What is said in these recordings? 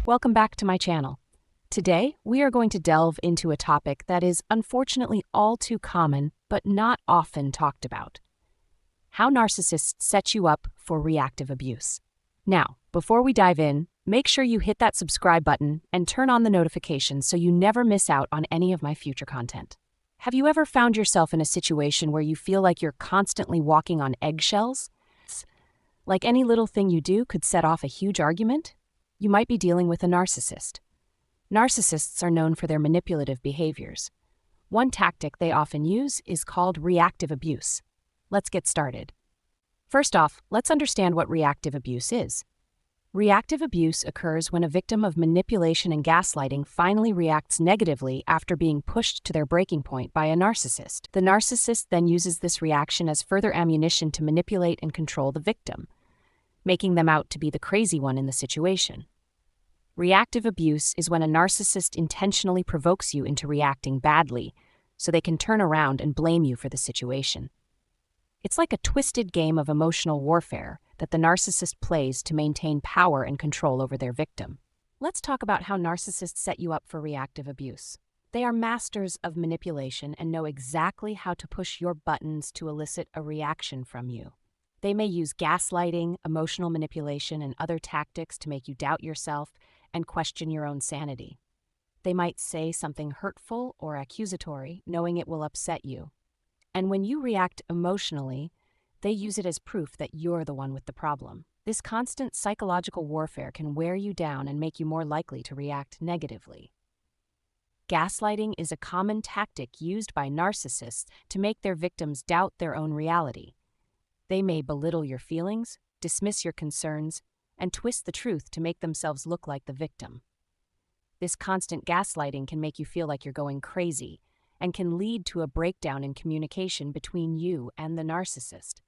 Welcome back to my channel. Today, we are going to delve into a topic that is unfortunately all too common but not often talked about: how narcissists set you up for reactive abuse. Now, before we dive in, make sure you hit that subscribe button and turn on the notifications so you never miss out on any of my future content. Have you ever found yourself in a situation where you feel like you're constantly walking on eggshells? Like any little thing you do could set off a huge argument? You might be dealing with a narcissist. Narcissists are known for their manipulative behaviors. One tactic they often use is called reactive abuse. Let's get started. First off, let's understand what reactive abuse is. Reactive abuse occurs when a victim of manipulation and gaslighting finally reacts negatively after being pushed to their breaking point by a narcissist. The narcissist then uses this reaction as further ammunition to manipulate and control the victim, making them out to be the crazy one in the situation. Reactive abuse is when a narcissist intentionally provokes you into reacting badly so they can turn around and blame you for the situation. It's like a twisted game of emotional warfare that the narcissist plays to maintain power and control over their victim. Let's talk about how narcissists set you up for reactive abuse. They are masters of manipulation and know exactly how to push your buttons to elicit a reaction from you. They may use gaslighting, emotional manipulation, and other tactics to make you doubt yourself and question your own sanity. They might say something hurtful or accusatory, knowing it will upset you. And when you react emotionally, they use it as proof that you're the one with the problem. This constant psychological warfare can wear you down and make you more likely to react negatively. Gaslighting is a common tactic used by narcissists to make their victims doubt their own reality. They may belittle your feelings, dismiss your concerns, and twist the truth to make themselves look like the victim. This constant gaslighting can make you feel like you're going crazy and can lead to a breakdown in communication between you and the narcissist.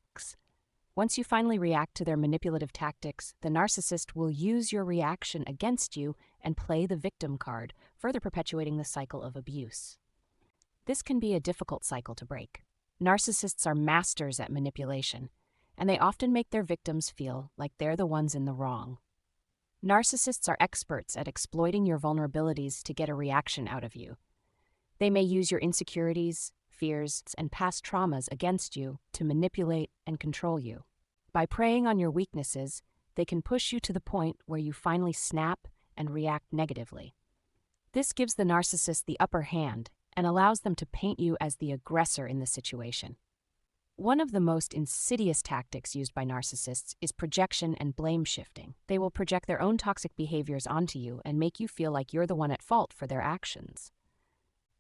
Once you finally react to their manipulative tactics, the narcissist will use your reaction against you and play the victim card, further perpetuating the cycle of abuse. This can be a difficult cycle to break. Narcissists are masters at manipulation, and they often make their victims feel like they're the ones in the wrong. Narcissists are experts at exploiting your vulnerabilities to get a reaction out of you. They may use your insecurities, fears, and past traumas against you to manipulate and control you. By preying on your weaknesses, they can push you to the point where you finally snap and react negatively. This gives the narcissist the upper hand and allows them to paint you as the aggressor in the situation. One of the most insidious tactics used by narcissists is projection and blame shifting. They will project their own toxic behaviors onto you and make you feel like you're the one at fault for their actions.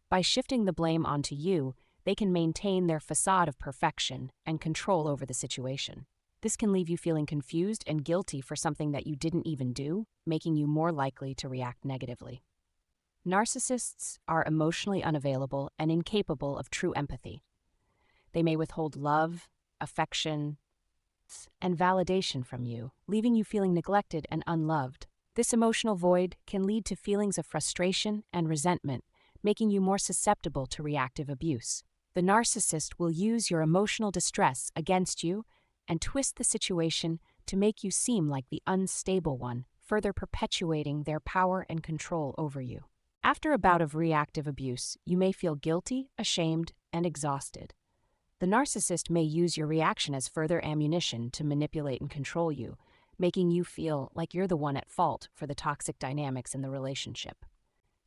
By shifting the blame onto you, they can maintain their facade of perfection and control over the situation. This can leave you feeling confused and guilty for something that you didn't even do, making you more likely to react negatively. Narcissists are emotionally unavailable and incapable of true empathy. They may withhold love, affection, and validation from you, leaving you feeling neglected and unloved. This emotional void can lead to feelings of frustration and resentment, making you more susceptible to reactive abuse. The narcissist will use your emotional distress against you and twist the situation to make you seem like the unstable one, further perpetuating their power and control over you. After a bout of reactive abuse, you may feel guilty, ashamed, and exhausted. The narcissist may use your reaction as further ammunition to manipulate and control you, making you feel like you're the one at fault for the toxic dynamics in the relationship.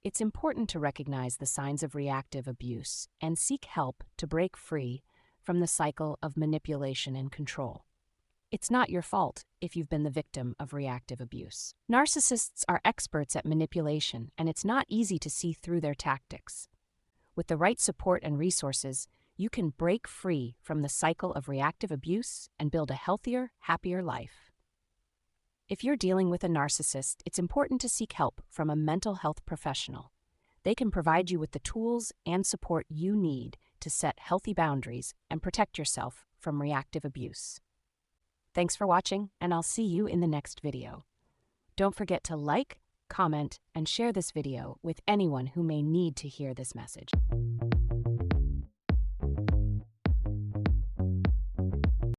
It's important to recognize the signs of reactive abuse and seek help to break free from the cycle of manipulation and control. It's not your fault if you've been the victim of reactive abuse. Narcissists are experts at manipulation, and it's not easy to see through their tactics. With the right support and resources, you can break free from the cycle of reactive abuse and build a healthier, happier life. If you're dealing with a narcissist, it's important to seek help from a mental health professional. They can provide you with the tools and support you need to set healthy boundaries and protect yourself from reactive abuse. Thanks for watching, and I'll see you in the next video. Don't forget to like, comment, and share this video with anyone who may need to hear this message.